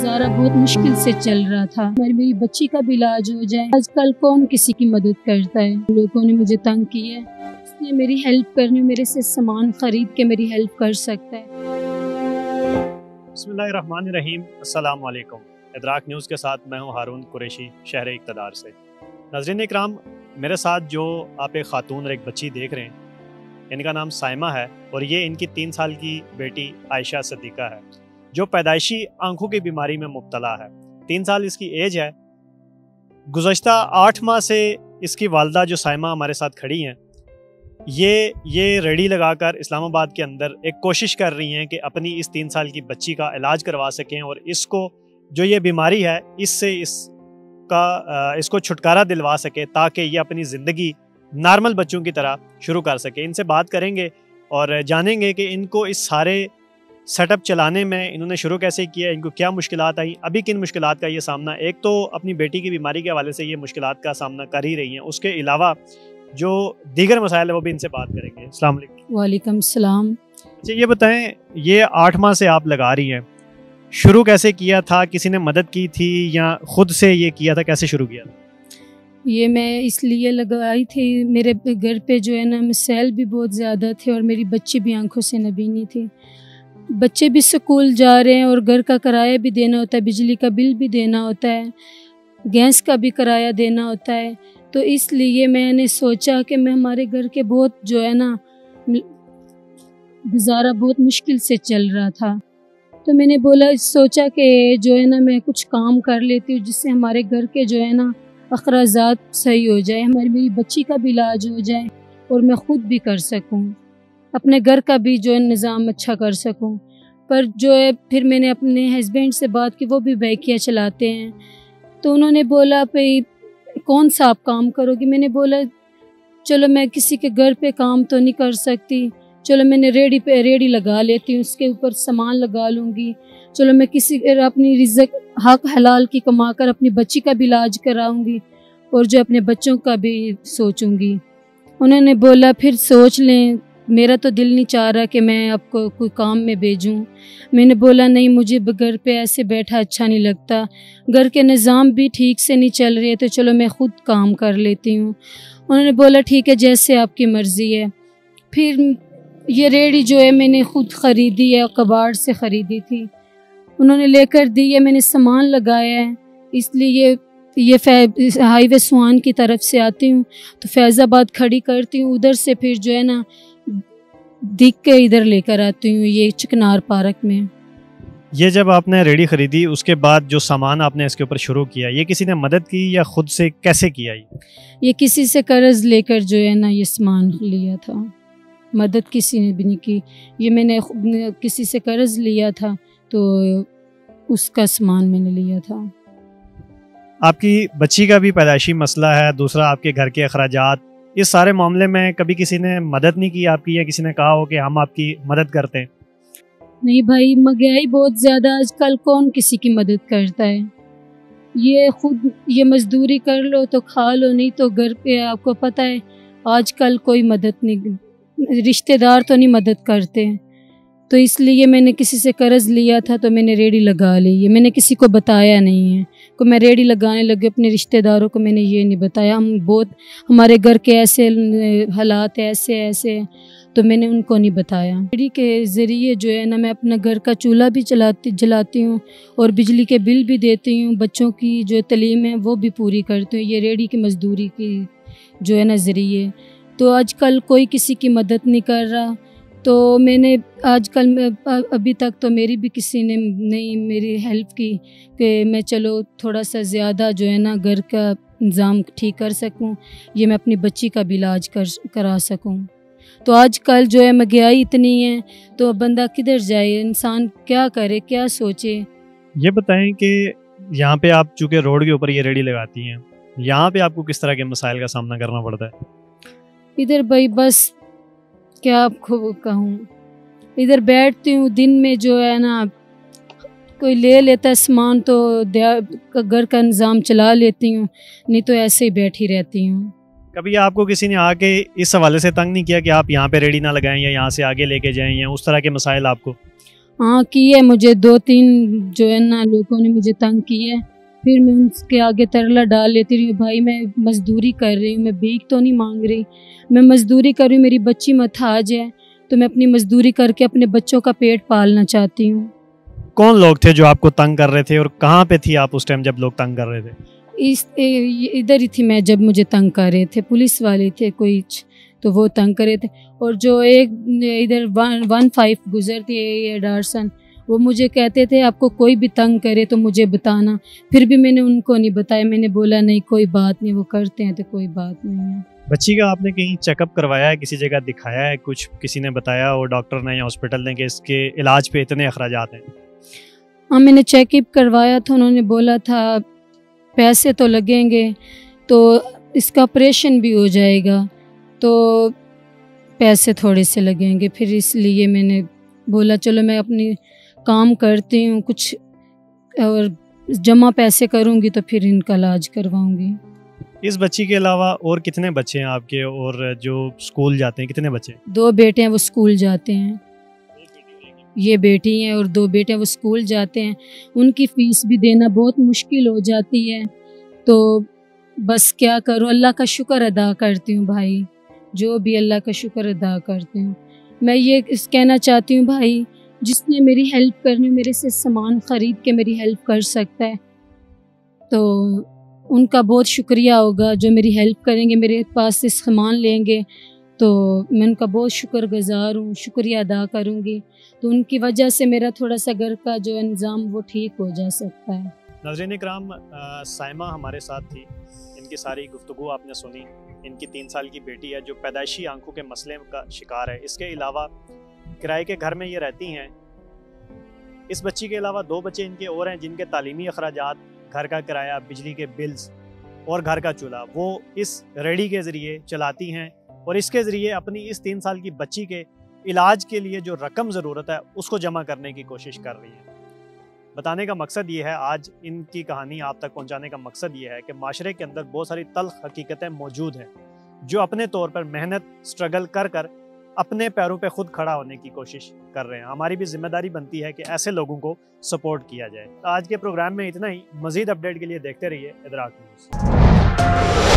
गुजारा बहुत मुश्किल से चल रहा था। मेरी बच्ची का भी इलाज हो जाए। आजकल कौन किसी की मदद करता है। लोगों ने मुझे तंग किया है, इसलिए मेरी हेल्प करने, मेरे से सामान खरीद के मेरी हेल्प कर सकता है। बिस्मिल्लाहिर्रहमानिर्रहीम। अस्सलाम वालेकुम। इदराक न्यूज़ के साथ मैं हूँ हारून कुरैशी, शहर इक़्तिदार से। नाज़रीन इकराम, मेरे साथ जो आप एक ख़ातून और एक बच्ची देख रहे हैं, इनका नाम साइमा है और ये इनकी 3 साल की बेटी आयशा सदीक़ा है, जो पैदाइशी आंखों की बीमारी में मुब्तला है। 3 साल इसकी एज है। गुज़श्ता 8 माह से इसकी वालदा जो साइमा हमारे साथ खड़ी हैं, ये रेडी लगाकर इस्लामाबाद के अंदर एक कोशिश कर रही हैं कि अपनी इस 3 साल की बच्ची का इलाज करवा सकें और इसको जो ये बीमारी है इससे इसको छुटकारा दिलवा सके, ताकि ये अपनी ज़िंदगी नॉर्मल बच्चों की तरह शुरू कर सके। इनसे बात करेंगे और जानेंगे कि इनको इस सारे सेटअप चलाने में इन्होंने शुरू कैसे किया, इनको क्या मुश्किलात आई, अभी किन मुश्किलात का ये सामना, एक तो अपनी बेटी की बीमारी के हवाले से ये मुश्किलात का सामना कर ही रही हैं, उसके अलावा जो दीगर मसाइल है वो भी इनसे बात करेंगे। अस्सलाम वालेकुम। वालेकुम सलाम। अच्छा, ये बताएं, ये 8 माह से आप लगा रही हैं, शुरू कैसे किया था? किसी ने मदद की थी या खुद से ये किया था? कैसे शुरू किया था? ये मैं इसलिए लगाई थी, मेरे घर पे जो है ना मसाइल भी बहुत ज़्यादा थे और मेरी बच्ची भी आंखों से नबीनी थी। बच्चे भी स्कूल जा रहे हैं और घर का किराया भी देना होता है, बिजली का बिल भी देना होता है, गैस का भी किराया देना होता है। तो इसलिए मैंने सोचा कि मैं हमारे घर के बहुत जो है ना गुजारा बहुत मुश्किल से चल रहा था, तो मैंने सोचा कि जो है ना मैं कुछ काम कर लेती हूँ जिससे हमारे घर के जो है ना अखराजात सही हो जाए, मेरी बच्ची का भी इलाज हो जाए और मैं ख़ुद भी कर सकूँ, अपने घर का भी जो है निज़ाम अच्छा कर सकूँ। पर जो है फिर मैंने अपने हस्बैंड से बात की, वो भी बैकिया चलाते हैं, तो उन्होंने बोला भाई कौन सा आप काम करोगी। मैंने बोला चलो मैं किसी के घर पे काम तो नहीं कर सकती, चलो मैंने रेडी लगा लेती हूँ, उसके ऊपर सामान लगा लूँगी, चलो मैं अपनी रिज़्क़ हक हलाल की कमा कर अपनी बच्ची का भी इलाज कराऊँगी और जो अपने बच्चों का भी सोचूँगी। उन्होंने बोला फिर सोच लें, मेरा तो दिल नहीं चाह रहा कि मैं आपको कोई काम में भेजूं। मैंने बोला नहीं, मुझे घर पे ऐसे बैठा अच्छा नहीं लगता, घर के निज़ाम भी ठीक से नहीं चल रहे, तो चलो मैं ख़ुद काम कर लेती हूँ। उन्होंने बोला ठीक है, जैसे आपकी मर्ज़ी है। फिर ये रेडी जो है मैंने ख़ुद ख़रीदी है, कबाड़ से ख़रीदी थी, उन्होंने लेकर दी है, मैंने सामान लगाया है। इसलिए ये हाईवे सुहान की तरफ से आती हूँ तो फैज़ाबाद खड़ी करती हूँ, उधर से फिर जो है ना दिख के इधर लेकर आती हूँ, ये चिकनार पार्क में। ये जब आपने रेडी ख़रीदी, उसके बाद जो सामान आपने इसके ऊपर शुरू किया, ये किसी ने मदद की या ख़ुद से कैसे किया? ये किसी से कर्ज़ लेकर जो है ना ये सामान लिया था, मदद किसी ने भी नहीं की। ये मैंने किसी से कर्ज़ लिया था तो उसका सामान मैंने लिया था। आपकी बच्ची का भी पैदाइशी मसला है, दूसरा आपके घर के अखराजात, इस सारे मामले में कभी किसी ने मदद नहीं की आपकी, या किसी ने कहा हो कि हम आपकी मदद करते हैं? नहीं भाई, महंगाई बहुत ज़्यादा, आजकल कौन किसी की मदद करता है। ये खुद ये मजदूरी कर लो तो खा लो, नहीं तो घर पे आपको पता है आजकल कोई मदद नहीं, रिश्तेदार तो नहीं मदद करते। तो इसलिए मैंने किसी से कर्ज़ लिया था तो मैंने रेडी लगा ली है, मैंने किसी को बताया नहीं है कि मैं रेडी लगाने लगी, अपने रिश्तेदारों को मैंने ये नहीं बताया। हमारे घर के ऐसे हालात ऐसे तो मैंने उनको नहीं बताया। रेडी के ज़रिए जो है ना मैं अपना घर का चूल्हा भी जलाती हूँ और बिजली के बिल भी देती हूँ, बच्चों की जो तालीम है वो भी पूरी करती हूँ, ये रेडी की मजदूरी की जो है ना ज़रिए। तो आजकल कोई किसी की मदद नहीं कर रहा, तो मैंने अभी तक तो मेरी भी किसी ने नहीं मेरी हेल्प की कि मैं चलो थोड़ा सा ज़्यादा जो है ना घर का इंतज़ाम ठीक कर सकूं, ये मैं अपनी बच्ची का भी इलाज करा सकूं। तो आजकल जो है महंगाई इतनी है तो बंदा किधर जाए, इंसान क्या करे, क्या सोचे। ये बताएं कि यहाँ पे आप चूँकि रोड के ऊपर ये रेडी लगाती हैं, यहाँ पे आपको किस तरह के मसाइल का सामना करना पड़ता है? इधर भाई बस क्या आपको कहूँ, इधर बैठती हूँ दिन में जो है ना कोई ले लेता है सामान तो घर का इंतज़ाम चला लेती हूँ, नहीं तो ऐसे ही बैठी रहती हूँ। कभी आपको किसी ने आके इस हवाले से तंग नहीं किया कि आप यहाँ पे रेडी ना लगाएं या यहाँ से आगे लेके जाएं, या उस तरह के मसाइल आपको? हाँ की है, मुझे 2-3 जो है ना लोगों ने मुझे तंग किया है। फिर मैं उसके आगे तरला डाल लेती रही हूँ, भाई मैं मजदूरी कर रही हूँ, मैं भीख तो नहीं मांग रही, मैं मजदूरी कर रही हूँ, मेरी बच्ची मत आ जाए तो मैं अपनी मजदूरी करके अपने बच्चों का पेट पालना चाहती हूँ। कौन लोग थे जो आपको तंग कर रहे थे और कहाँ पे थी आप उस टाइम जब लोग तंग कर रहे थे? इधर ही थी मैं जब मुझे तंग कर रहे थे, पुलिस वाले थे कोई, तो वो तंग कर रहे थे। और जो एक इधर 15 गुजरती है ये डारसन, वो मुझे कहते थे आपको कोई भी तंग करे तो मुझे बताना। फिर भी मैंने उनको नहीं बताया, मैंने बोला नहीं कोई बात नहीं, वो करते हैं तो कोई बात नहीं है। बच्ची का आपने कहीं चेकअप करवाया है, किसी जगह दिखाया है, कुछ किसी ने बताया और डॉक्टर ने या हॉस्पिटल ने कि इसके इलाज पे इतने अखराजात हैं? हाँ मैंने चेकअप करवाया था, उन्होंने बोला था पैसे तो लगेंगे तो इसका ऑपरेशन भी हो जाएगा तो पैसे थोड़े से लगेंगे। फिर इसलिए मैंने बोला चलो मैं अपनी काम करती हूँ कुछ और जमा पैसे करूँगी तो फिर इनका इलाज करवाऊँगी। इस बच्ची के अलावा और कितने बच्चे हैं आपके, और जो स्कूल जाते हैं कितने बच्चे? 2 बेटे हैं वो स्कूल जाते हैं, ये बेटी हैं और 2 बेटे हैं वो स्कूल जाते हैं। उनकी फ़ीस भी देना बहुत मुश्किल हो जाती है, तो बस क्या करूँ, अल्लाह का शुक्र अदा करती हूँ भाई, जो भी अल्लाह का शुक्र अदा करती हूँ। मैं ये कहना चाहती हूँ भाई, जिसने मेरी हेल्प करनी, मेरे से सामान ख़रीद के मेरी हेल्प कर सकता है तो उनका बहुत शुक्रिया होगा, जो मेरी हेल्प करेंगे, मेरे पास से सामान लेंगे तो मैं उनका बहुत शुक्रगुज़ार हूँ, शुक्रिया अदा करूँगी। तो उनकी वजह से मेरा थोड़ा सा घर का जो इंतज़ाम वो ठीक हो जा सकता है। नाज़रीन इकराम, साइमा हमारे साथ थी, इनकी सारी गुफ्तगू आपने सुनी। इनकी 3 साल की बेटी है जो पैदाइशी आंखों के मसले का शिकार है। इसके अलावा किराए के घर में ये रहती हैं। इस बच्ची के अलावा 2 बच्चे इनके और हैं जिनके तालीमी अखराजात, घर का किराया, बिजली के बिल्स और घर का चूल्हा वो इस रेडी के ज़रिए चलाती हैं और इसके ज़रिए अपनी इस 3 साल की बच्ची के इलाज के लिए जो रकम ज़रूरत है उसको जमा करने की कोशिश कर रही हैं। बताने का मकसद ये है, आज इनकी कहानी आप तक पहुंचाने का मकसद ये है कि माशरे के अंदर बहुत सारी तल्ख हकीकतें मौजूद हैं जो अपने तौर पर मेहनत, स्ट्रगल कर कर अपने पैरों पे खुद खड़ा होने की कोशिश कर रहे हैं। हमारी भी जिम्मेदारी बनती है कि ऐसे लोगों को सपोर्ट किया जाए। आज के प्रोग्राम में इतना ही। मज़ीद अपडेट के लिए देखते रहिए इदराक न्यूज़।